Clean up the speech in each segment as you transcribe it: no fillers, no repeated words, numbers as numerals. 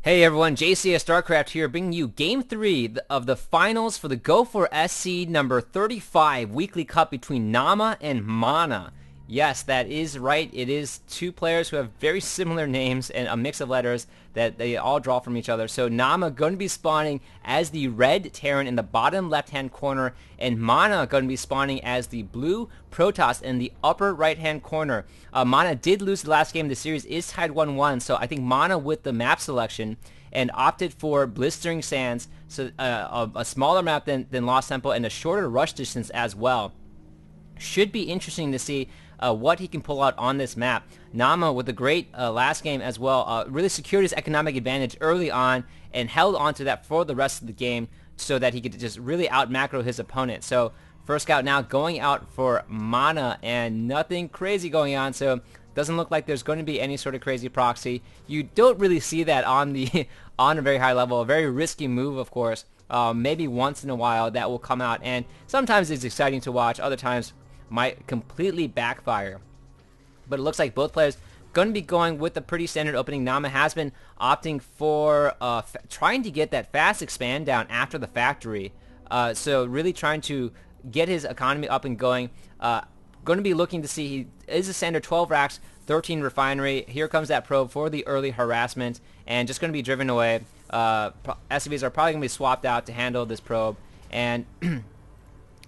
Hey everyone, JCS StarCraft here, bringing you Game 3 of the finals for the Go4SC number 35 Weekly Cup between Naama and Mana. Yes, that is right. It is two players who have very similar names and a mix of letters that they all draw from each other. So Naama going to be spawning as the red Terran in the bottom left-hand corner, and Mana going to be spawning as the blue Protoss in the upper right-hand corner. Mana did lose the last game. The series is tied 1-1, so I think Mana with the map selection and opted for Blistering Sands, so a smaller map than Lost Temple and a shorter rush distance as well. Should be interesting to see what he can pull out on this map. Naama with a great last game as well, really secured his economic advantage early on and held on to that for the rest of the game so that he could just really out-macro his opponent. So first scout now going out for Mana, and nothing crazy going on, so doesn't look like there's going to be any sort of crazy proxy. You don't really see that on the on a very high level. A very risky move, of course. Maybe once in a while that will come out, and sometimes it's exciting to watch, other times might completely backfire. But it looks like both players going to be going with a pretty standard opening. Naama has been opting for trying to get that fast expand down after the factory. So really trying to get his economy up and going. Going to be looking to see, he is a standard 12 racks, 13 refinery. Here comes that probe for the early harassment, and just going to be driven away. SCVs are probably going to be swapped out to handle this probe, and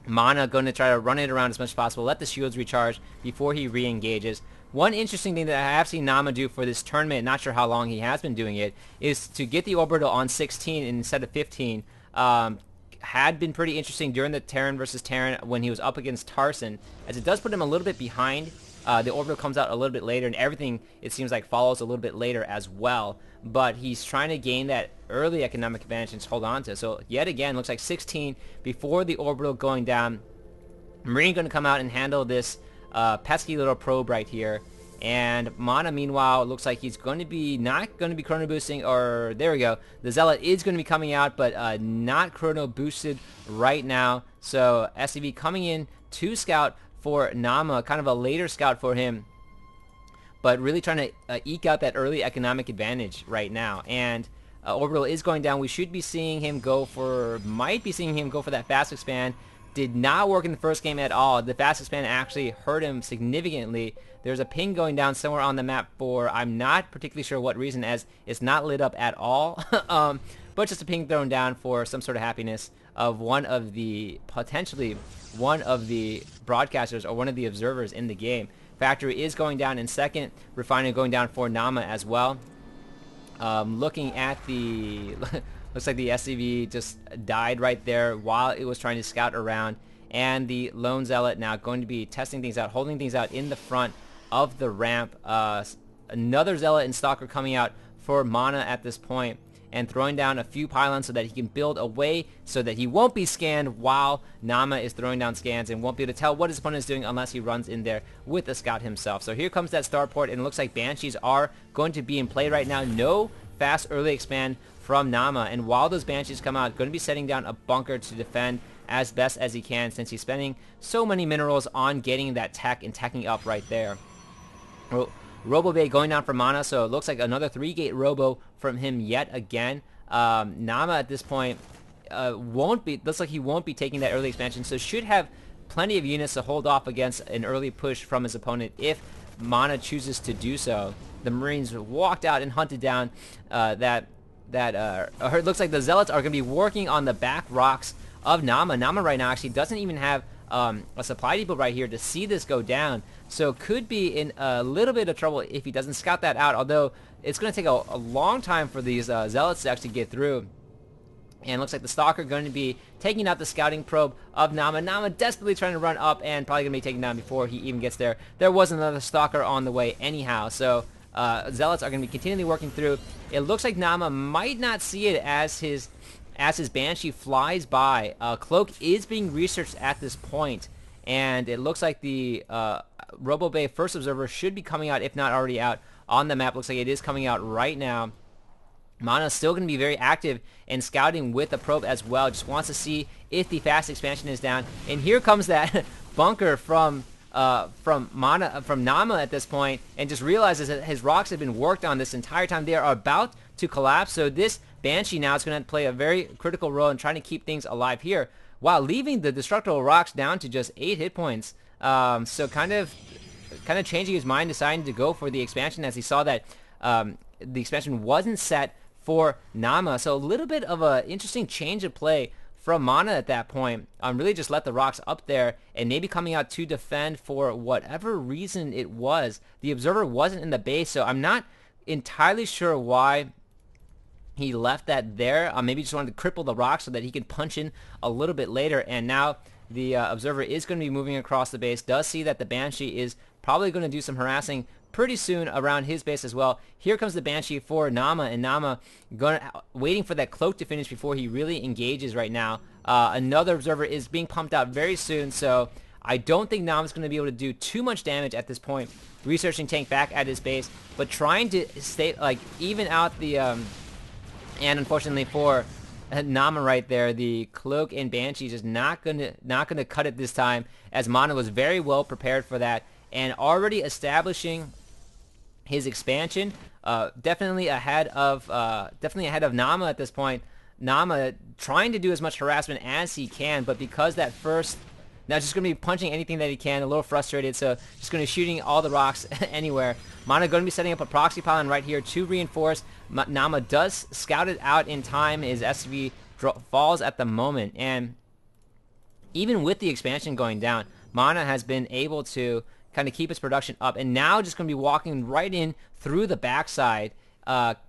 Mana going to try to run it around as much as possible, let the shields recharge before he re-engages. One interesting thing that I have seen Naama do for this tournament, not sure how long he has been doing it, is to get the orbital on 16 instead of 15. Had been pretty interesting during the Terran versus Terran when he was up against Tarson, as it does put him a little bit behind. The orbital comes out a little bit later, and everything, it seems like, follows a little bit later as well. But he's trying to gain that early economic advantage and hold on to it. So yet again, looks like 16 before the orbital going down. Marine going to come out and handle this pesky little probe right here. And Mana, meanwhile, looks like he's going to be not going to be chrono boosting, or there we go. The Zealot is going to be coming out, but not chrono boosted right now. So SCV coming in to scout for Naama, kind of a later scout for him, but really trying to eke out that early economic advantage right now. And orbital is going down. We should be seeing him go for, might be seeing him go for that fast expand. Did not work in the first game at all. The fast expand actually hurt him significantly. There's a ping going down somewhere on the map for, I'm not particularly sure what reason, as it's not lit up at all. But just a ping thrown down for some sort of happiness of one of the, potentially one of the broadcasters or one of the observers in the game. Factory is going down in second. Refinery going down for Naama as well. Looking at the... Looks like the SCV just died right there while it was trying to scout around. And the Lone Zealot now going to be testing things out, holding things out in the front of the ramp. Another Zealot and Stalker coming out for Mana at this point, and throwing down a few pylons so that he can build a way so that he won't be scanned while Naama is throwing down scans, and won't be able to tell what his opponent is doing unless he runs in there with the scout himself. So here comes that starport, and it looks like Banshees are going to be in play right now. No fast early expand from Naama, and while those Banshees come out, going to be setting down a bunker to defend as best as he can, since he's spending so many minerals on getting that tech and teching up right there. Robo Bay going down for Mana, so it looks like another 3-gate Robo from him yet again. Naama at this point looks like he won't be taking that early expansion, so should have plenty of units to hold off against an early push from his opponent if Mana chooses to do so. The Marines walked out and hunted down it looks like the Zealots are going to be working on the back rocks of Naama. Naama right now actually doesn't even have a supply depot right here to see this go down, so could be in a little bit of trouble if he doesn't scout that out, although it's going to take a long time for these Zealots to actually get through. And looks like the Stalker going to be taking out the scouting probe of Naama. Naama desperately trying to run up and probably going to be taken down before he even gets there. There was another Stalker on the way anyhow, so Zealots are going to be continually working through. It looks like Naama might not see it as his Banshee flies by. Cloak is being researched at this point, and it looks like the Robo Bay First Observer should be coming out, if not already out, on the map. Looks like it is coming out right now. Mana is still going to be very active and scouting with the probe as well. Just wants to see if the fast expansion is down. And here comes that bunker from Naama at this point, and just realizes that his rocks have been worked on this entire time. They are about to collapse. So this Banshee now is going to play a very critical role in trying to keep things alive here, while leaving the Destructible Rocks down to just 8 hit points. So kind of changing his mind, deciding to go for the expansion as he saw that the expansion wasn't set for Naama. So a little bit of an interesting change of play from Mana at that point. Really just let the rocks up there and maybe coming out to defend for whatever reason it was. The Observer wasn't in the base, so I'm not entirely sure why he left that there. Maybe just wanted to cripple the rock so that he could punch in a little bit later. And now the Observer is going to be moving across the base. Does see that the Banshee is probably going to do some harassing pretty soon around his base as well. Here comes the Banshee for Naama, and Naama waiting for that cloak to finish before he really engages right now. Another Observer is being pumped out very soon, so I don't think Naama's going to be able to do too much damage at this point. Researching tank back at his base, but trying to stay even out the and unfortunately for Naama right there, the cloak and Banshee just not gonna cut it this time, as Mana was very well prepared for that and already establishing his expansion, definitely ahead of Naama at this point. Naama trying to do as much harassment as he can, but because that first, now just going to be punching anything that he can, a little frustrated, so just going to be shooting all the rocks anywhere. Mana going to be setting up a proxy pylon right here to reinforce. Naama does scout it out in time. His SCV falls at the moment, and even with the expansion going down, Mana has been able to kind of keep his production up, and now just going to be walking right in through the backside.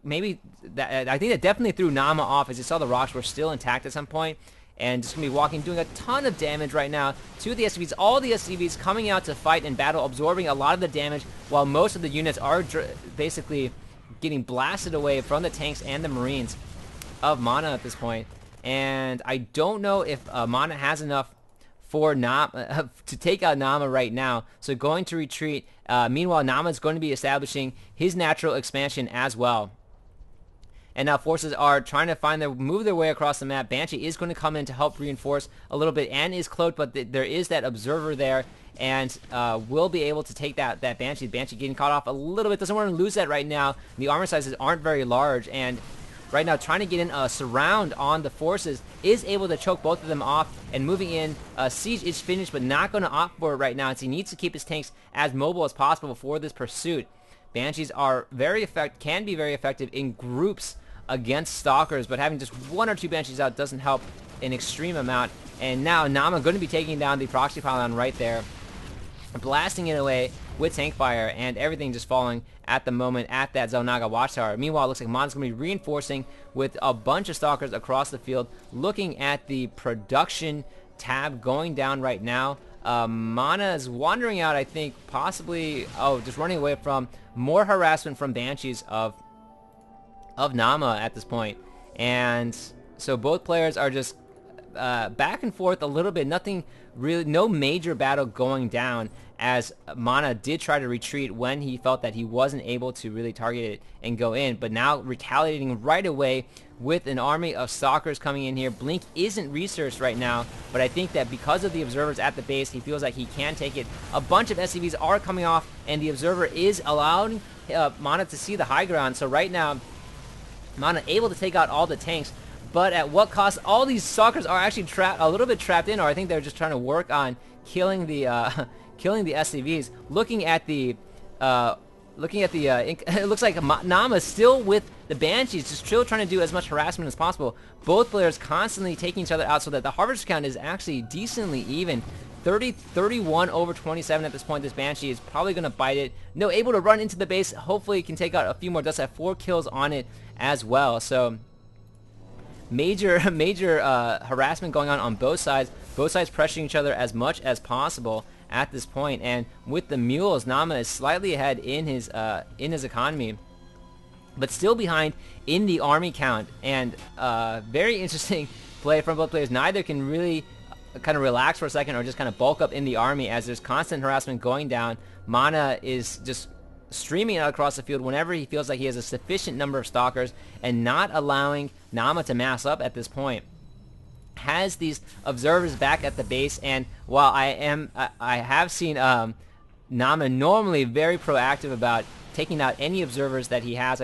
Maybe that, I think that definitely threw Naama off, as he saw the rocks were still intact at some point, and just going to be walking, doing a ton of damage right now to the SCVs. All the SCVs coming out to fight and battle, absorbing a lot of the damage, while most of the units are basically getting blasted away from the tanks and the Marines of Mana at this point. And I don't know if Mana has enough for Naama to take out Naama right now, so going to retreat. Meanwhile, Naama is going to be establishing his natural expansion as well. And now forces are trying to move their way across the map. Banshee is going to come in to help reinforce a little bit and is cloaked, but there is that Observer there, and will be able to take that Banshee. Banshee getting caught off a little bit, doesn't want to lose that right now. The armor sizes aren't very large, and right now trying to get in a surround on the forces, is able to choke both of them off, and moving in. Siege is finished, but not going to opt for it right now, as he needs to keep his tanks as mobile as possible for this pursuit. Banshees are can be very effective in groups against Stalkers, but having just 1 or 2 Banshees out doesn't help an extreme amount. And now Naama going to be taking down the proxy pylon right there, blasting it away with tank fire, and everything just falling at the moment at that Xel'Naga watchtower. Meanwhile, it looks like Mana's going to be reinforcing with a bunch of Stalkers across the field. Looking at the production tab going down right now, Mana is wandering out, I think, possibly, just running away from more harassment from Banshees of Naama at this point. And so both players are just back and forth a little bit. Nothing really, no major battle going down, as Mana did try to retreat when he felt that he wasn't able to really target it and go in, but now retaliating right away with an army of Stalkers coming in here. Blink isn't researched right now, but I think that because of the Observers at the base, he feels like he can take it. A bunch of SCVs are coming off, and the Observer is allowing Mana to see the high ground. So right now, Mana able to take out all the tanks, but at what cost? All these Stalkers are actually a little bit trapped in, or I think they're just trying to work on killing the SCVs. Looking at the it looks like Naama is still with the Banshees, just still trying to do as much harassment as possible. Both players constantly taking each other out, so that the harvester count is actually decently even. 31 over 27 at this point. This Banshee is probably going to bite it. No, able to run into the base. Hopefully he can take out a few more. Does have 4 kills on it as well. So major harassment going on both sides. Both sides pressuring each other as much as possible at this point. And with the mules, Naama is slightly ahead in his economy, but still behind in the army count. And very interesting play from both players. Neither can really kind of relax for a second or just kind of bulk up in the army, as there's constant harassment going down. Mana is just streaming out across the field whenever he feels like he has a sufficient number of Stalkers, and not allowing Naama to mass up at this point. Has these Observers back at the base, and while I have seen Naama normally very proactive about taking out any Observers that he has, I think